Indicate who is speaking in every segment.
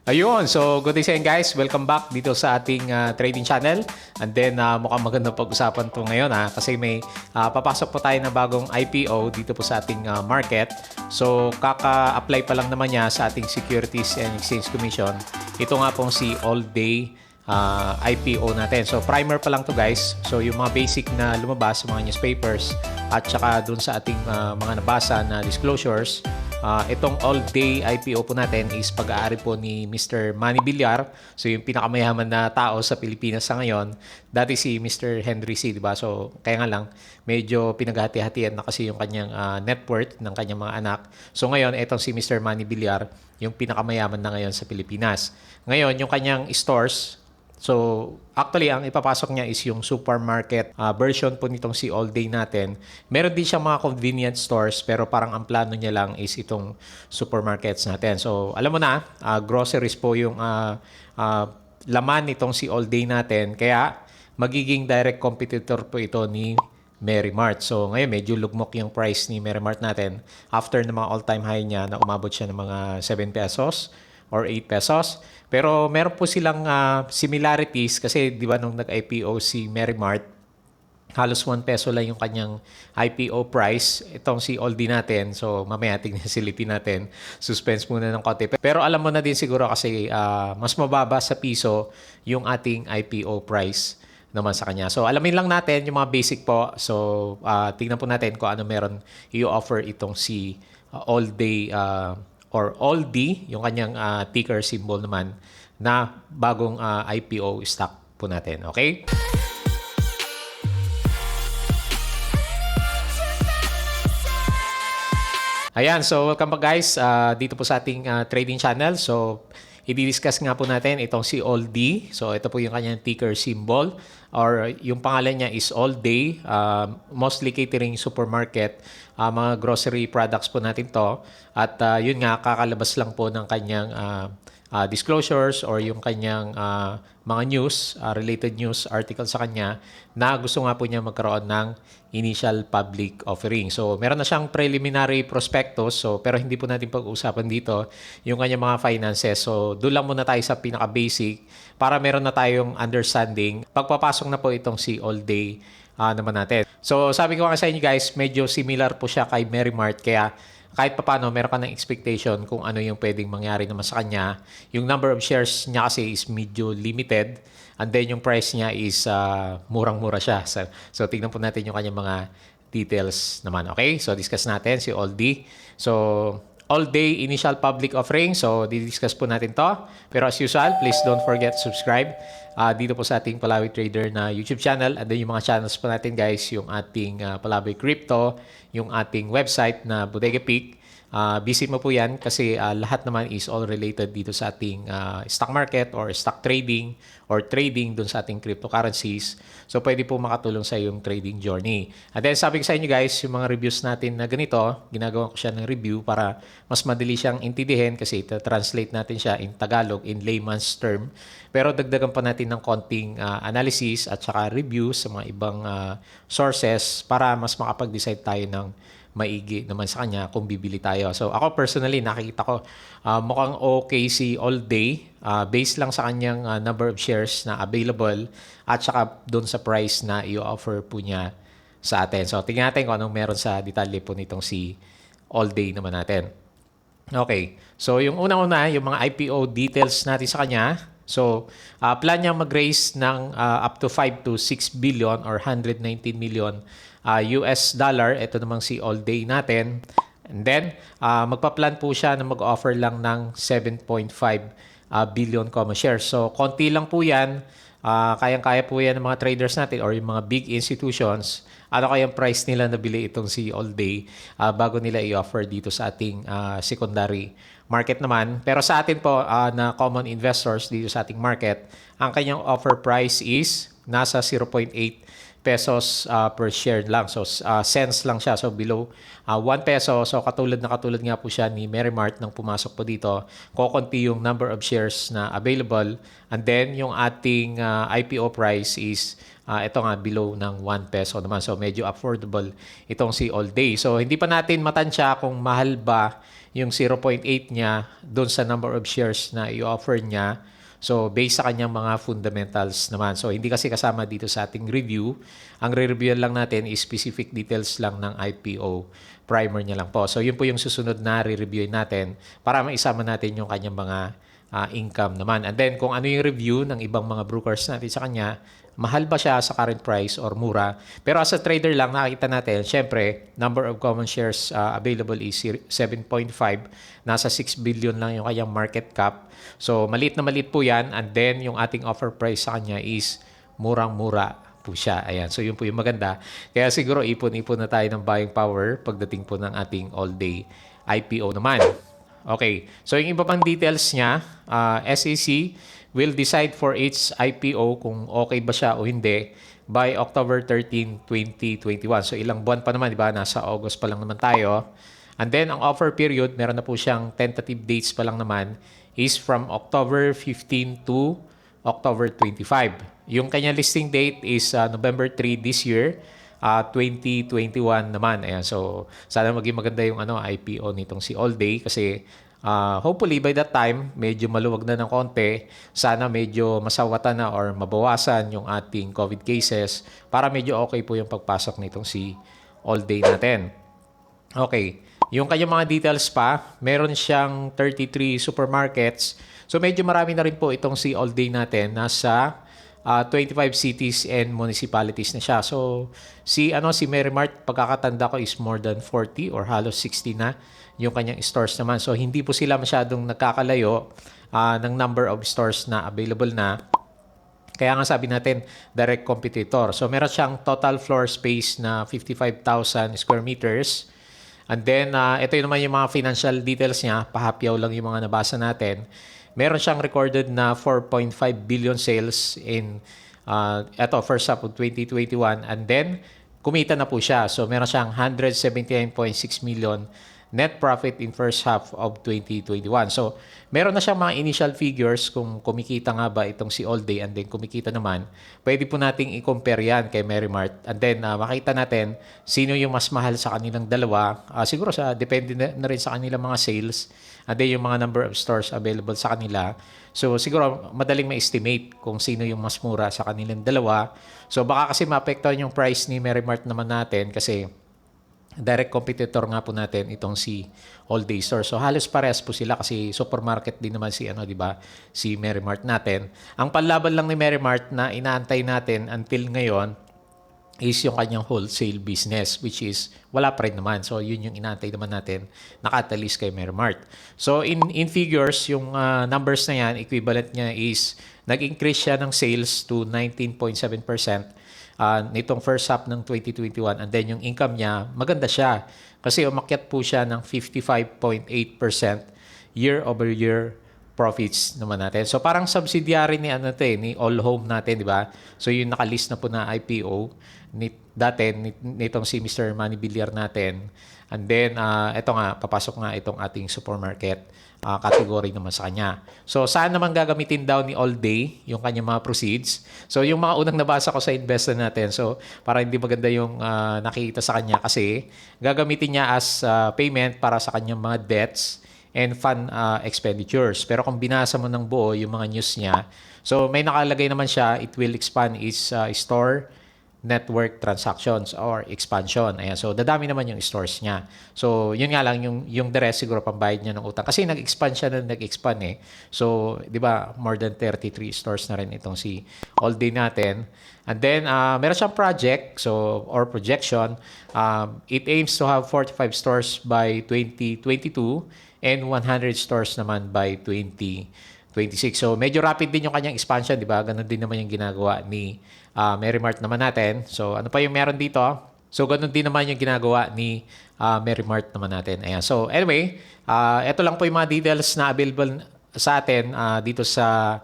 Speaker 1: Ayun, so good day sa inyo guys. Welcome back dito sa ating trading channel. And then mukhang magandang pag-usapan to ngayon kasi may papasok po tayo na bagong IPO dito po sa ating market. So kaka-apply pa lang naman niya sa ating Securities and Exchange Commission. Ito nga pong si All Day IPO natin. So primer pa lang to guys. So yung mga basic na lumabas sa mga newspapers at saka dun sa ating mga nabasa na disclosures. Itong all-day IPO po natin is pag-aari po ni Mr. Manny Villar. So, yung pinakamayaman na tao sa Pilipinas sa ngayon, dati si Mr. Henry C. Diba? So, kaya nga lang, medyo pinaghati-hatian na kasi yung kanyang net worth ng kanyang mga anak. So, ngayon, itong si Mr. Manny Villar, yung pinakamayaman na ngayon sa Pilipinas. Ngayon, yung kanyang stores, so, actually, ang ipapasok niya is yung supermarket version po nitong si All Day natin. Meron din siyang mga convenience stores pero parang ang plano niya lang is itong supermarkets natin. So, alam mo na, groceries po yung laman nitong si All Day natin. Kaya, magiging direct competitor po ito ni Mary Mart. So, ngayon medyo lugmok yung price ni Mary Mart natin. After ng mga all-time high niya na umabot siya ng mga 7 pesos or 8 pesos. Pero meron po silang similarities kasi di ba nung nag-IPO si Mary Mart, halos 1 peso lang yung kanyang IPO price. Itong si Aldi natin, so mamaya tingnan silipin natin. Suspense muna ng konti. Pero alam mo na din siguro kasi mas mababa sa piso yung ating IPO price naman sa kanya. So alamin lang natin yung mga basic po. So tingnan po natin kung ano meron i-offer itong si All Day or Aldi, yung kanyang ticker symbol naman na bagong IPO stock po natin. Okay? Ayan, so welcome back guys dito po sa ating trading channel. So, i-discuss nga po natin itong si All D. So, ito po yung kanyang ticker symbol or yung pangalan niya is All Day. Mostly catering supermarket, mga grocery products po natin to. At yun nga, kakalabas lang po ng kanyang disclosures or yung kanyang mga news, related news article sa kanya na gusto nga po niya magkaroon ng initial public offering. So, meron na siyang preliminary prospectus, so, pero hindi po natin pag-uusapan dito yung kanyang mga finances. So, doon lang muna tayo sa pinaka-basic para meron na tayong understanding. Pagpapasok na po itong si All Day naman natin. So, sabi ko nga sa inyo guys, medyo similar po siya kay Mary Mart, kaya kahit papaano, meron ka ng expectation kung ano yung pwedeng mangyari naman sa kanya. Yung number of shares niya kasi is medyo limited. And then yung price niya is murang-mura siya. So tignan po natin yung kanyang mga details naman. Okay? So discuss natin si All D. So All Day initial public offering. So di-discuss po natin to. Pero as usual, please don't forget to subscribe dito po sa ating Palawi Trader na YouTube channel. And then yung mga channels po natin guys, yung ating Palawi Crypto, yung ating website na Bodega Peak. Visit mo po yan kasi lahat naman is all related dito sa ating stock market or stock trading or trading dun sa ating cryptocurrencies. So, pwede po makatulong sa yung trading journey. And then, sabi ko sa inyo guys, yung mga reviews natin na ganito, ginagawa ko siya ng review para mas madali siyang intindihin kasi ita-translate natin siya in Tagalog, in layman's term. Pero dagdagan pa natin ng konting analysis at saka reviews sa mga ibang sources para mas makapag-decide tayo ng maigi naman sa kanya kung bibili tayo. So ako personally nakikita ko mukhang okay si All Day based lang sa kanyang number of shares na available at saka doon sa price na i-offer po niya sa atin. So tingnan natin kung anong meron sa detalye po nitong si All Day naman natin. Okay. So yung unang-una, yung mga IPO details natin sa kanya. So plan niya mag-raise ng up to 5 to 6 billion or 119 million US dollar. Ito namang si All Day natin. And then, magpa-plan po siya na mag-offer lang ng 7.5 billion common shares. So, konti lang po yan. Kayang-kaya po yan ng mga traders natin or yung mga big institutions. Ano kayang price nila nabili itong si All Day bago nila i-offer dito sa ating secondary market naman. Pero sa atin po na common investors dito sa ating market, ang kanyang offer price is nasa 0.8 pesos per share lang. So, cents lang siya. So, below 1 peso. So, katulad nga po siya ni Mary Mart nang pumasok po dito. Kokonti yung number of shares na available. And then, yung ating IPO price is ito nga below ng 1 peso naman. So medyo affordable itong si All Day. So hindi pa natin matansya kung mahal ba yung 0.8 niya doon sa number of shares na i-offer niya. So, based sa kanyang mga fundamentals naman. So, hindi kasi kasama dito sa ating review. Ang re-reviewan lang natin is specific details lang ng IPO. Primer niya lang po. So, yun po yung susunod na re-reviewin natin para maisama natin yung kanyang mga income naman. And then, kung ano yung review ng ibang mga brokers natin sa kanya, mahal ba siya sa current price or mura? Pero as a trader lang, nakikita natin, syempre, number of common shares available is 7.5. Nasa 6 billion lang yung kanyang market cap. So, maliit na maliit po yan. And then, yung ating offer price sa kanya is murang-mura po siya. Ayan. So, yun po yung maganda. Kaya siguro, ipon-ipon na tayo ng buying power pagdating po ng ating all-day IPO naman. Okay. So, yung iba pang details niya, SEC will decide for its IPO kung okay ba siya o hindi by October 13, 2021. So, ilang buwan pa naman, di ba? Nasa August pa lang naman tayo. And then, ang offer period, meron na po siyang tentative dates pa lang naman, is from October 15 to October 25. Yung kanya listing date is November 3 this year, 2021 naman. Ayan, so, sana maging maganda yung IPO nitong si All Day kasi hopefully by that time, medyo maluwag na ng konti. Sana medyo masawatan na or mabawasan yung ating COVID cases para medyo okay po yung pagpasok nitong si All Day natin. Okay. Yung kanyang mga details pa, meron siyang 33 supermarkets. So medyo marami na rin po itong si All Day natin. Nasa 25 cities and municipalities na siya. So si Merrimart, pagkakatanda ko is more than 40 or halos 60 na yung kanyang stores naman. So hindi po sila masyadong nagkakalayo ng number of stores na available na. Kaya nga sabi natin, direct competitor. So meron siyang total floor space na 55,000 square meters. And then, ito yung naman yung mga financial details niya. Pahapyaw lang yung mga nabasa natin. Meron siyang recorded na 4.5 billion sales in first half of 2021. And then, kumita na po siya. So, meron siyang 179.6 million net profit in first half of 2021. So, meron na siyang mga initial figures kung kumikita nga ba itong si All Day and then kumikita naman. Pwede po nating i-compare yan kay Merrimart and then makita natin sino yung mas mahal sa kanilang dalawa. Siguro depende na rin sa kanilang mga sales and then yung mga number of stores available sa kanila. So, siguro madaling ma-estimate kung sino yung mas mura sa kanilang dalawa. So, baka kasi maapektuhan yung price ni Merrimart naman natin kasi direct competitor nga po natin itong si All Day Store. So halos parehas po sila kasi supermarket din naman si di ba? Si Merrimart natin. Ang panlaban lang ni Merrimart na inaantay natin until ngayon is yung kanyang wholesale business which is wala pa rin naman. So yun yung inaantay naman natin na catalyst kay Merrimart. So in figures, yung numbers na yan, equivalent niya is nag-increase siya ng sales to 19.7% nitong first half ng 2021 and then yung income niya, maganda siya. Kasi umakyat po siya ng 55.8% year-over-year profits naman natin. So parang subsidiary ni ni All Home natin, di ba? So yung nakalist na po na IPO nitong si Mr. Manny Villar natin. And then ito nga, papasok nga itong ating supermarket category naman sa kanya. So, saan naman gagamitin daw ni All Day yung kanyang mga proceeds? So, yung mga unang nabasa ko sa investor natin, so, para hindi maganda yung nakikita sa kanya kasi gagamitin niya as payment para sa kanyang mga debts and fund expenditures. Pero kung binasa mo ng buo yung mga news niya, so, may nakalagay naman siya, it will expand its store network transactions or expansion. Ayan. So, dadami naman yung stores niya. So, yun nga lang, yung the rest siguro pambayad niya ng utang. Kasi nag-expand siya na nag-expand eh. So, di ba, more than 33 stores na rin itong si All Day natin. And then, meron siyang project, or projection. It aims to have 45 stores by 2022 and 100 stores naman by 2026. So, medyo rapid din yung kanyang expansion, di ba? Ganon din naman yung ginagawa ni Merrimart naman natin. So, ano pa yung meron dito? So, ganun din naman yung ginagawa ni Merrimart naman natin. Ayan. So, anyway, ito lang po yung mga details na available sa atin dito sa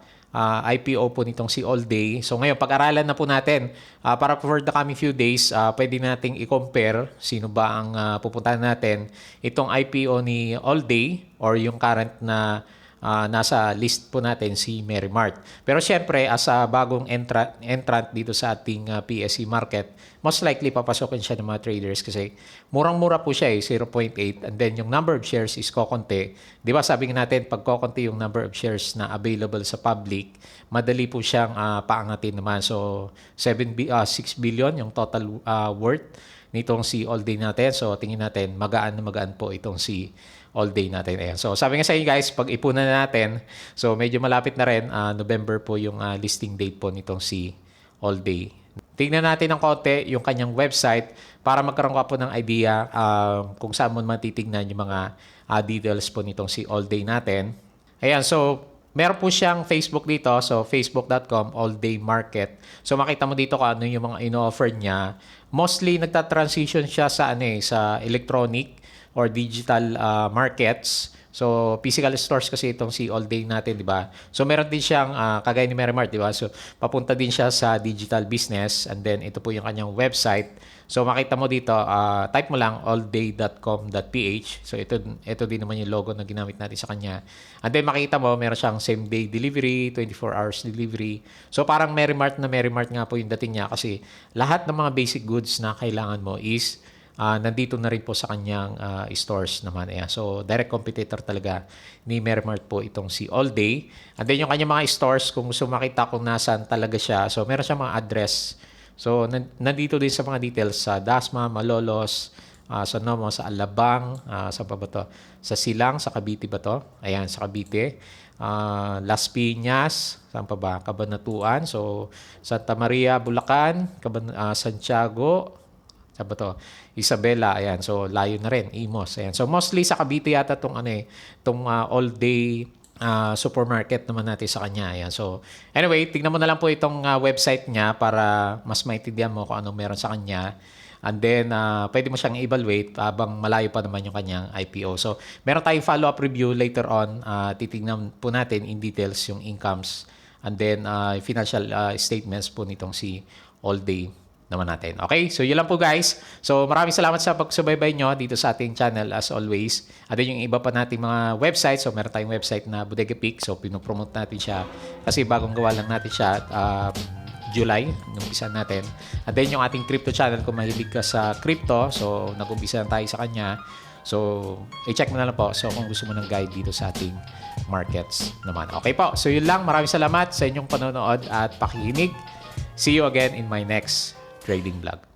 Speaker 1: IPO po nitong si All Day. So, ngayon, pag-aralan na po natin para for the coming few days, pwede nating i-compare sino ba ang pupuntahan natin. Itong IPO ni All Day or yung current na nasa list po natin si Merrimart. Pero syempre, as a bagong entrant dito sa ating PSE market, most likely papasokin siya ng mga traders kasi murang-mura po siya 0.8, and then yung number of shares is kokonti. Di ba sabi nga natin, pag kokonti yung number of shares na available sa public, madali po siyang paangatin naman. So 6 billion yung total worth nitong si All Day natin. So tingin natin, magaan na magaan po itong si All Day natin. Ayan. So sabi nga sa inyo guys, pag ipunan na natin, so medyo malapit na rin, November po yung listing date po nitong si All Day. Tingnan natin ng konti yung kanyang website para magkaroon ka po ng idea kung saan mo matitignan yung mga details po nitong si All Day natin. Ayan, so meron po siyang Facebook dito. So facebook.com All Day Market. So makita mo dito kung ano yung mga ino-offer niya. Mostly nagta-transition siya sa sa electronic or digital markets. So, physical stores kasi itong si All Day natin, di ba? So, meron din siyang, kagaya ni Merrimart, di ba? So, papunta din siya sa digital business, and then ito po yung kanyang website. So, makita mo dito, type mo lang allday.com.ph. So, ito din naman yung logo na ginamit natin sa kanya. And then, makita mo, meron siyang same-day delivery, 24 hours delivery. So, parang Merrimart nga po yung dating niya kasi lahat ng mga basic goods na kailangan mo is nandito na rin po sa kanyang stores naman. Ayan. So, direct competitor talaga ni Merrimart po itong si All Day. And then yung kanyang mga stores, kung gusto makita kung nasaan talaga siya, so meron siyang mga address. So, nandito din sa mga details sa Dasma, Malolos, sa Nomo, sa Alabang, sa pa ba to? Sa Silang, sa Cavite ba to? Ayan, sa Cavite. Las Piñas, saan pa ba? Cabanatuan. So, Santa Maria, Bulacan, Santiago, sabi to, Isabela, ayan. So, layo na rin. Imos, ayan. So, mostly sa Cavite yata itong All Day supermarket naman natin sa kanya. Ayan. So, anyway, tignan mo na lang po itong website niya para mas maintindihan mo kung anong meron sa kanya. And then, pwede mo siyang evaluate habang malayo pa naman yung kanyang IPO. So, meron tayong follow-up review later on. Titignan po natin in details yung incomes and then financial statements po nitong si All Day naman natin. Okay? So, yun lang po guys. So, maraming salamat sa pagsubaybay nyo dito sa ating channel as always. At then yung iba pa nating mga website. So, meron tayong website na Bodega Peak. So, pinopromote natin siya kasi bagong gawa lang natin siya July, nung-umpisa natin. At then yung ating crypto channel, kung mahilig ka sa crypto, so nag-umpisa na tayo sa kanya. So, i-check mo na lang po. So, kung gusto mo ng guide dito sa ating markets naman. Okay po. So, yun lang. Maraming salamat sa inyong panonood at pakikinig. See you again in my next trading vlog.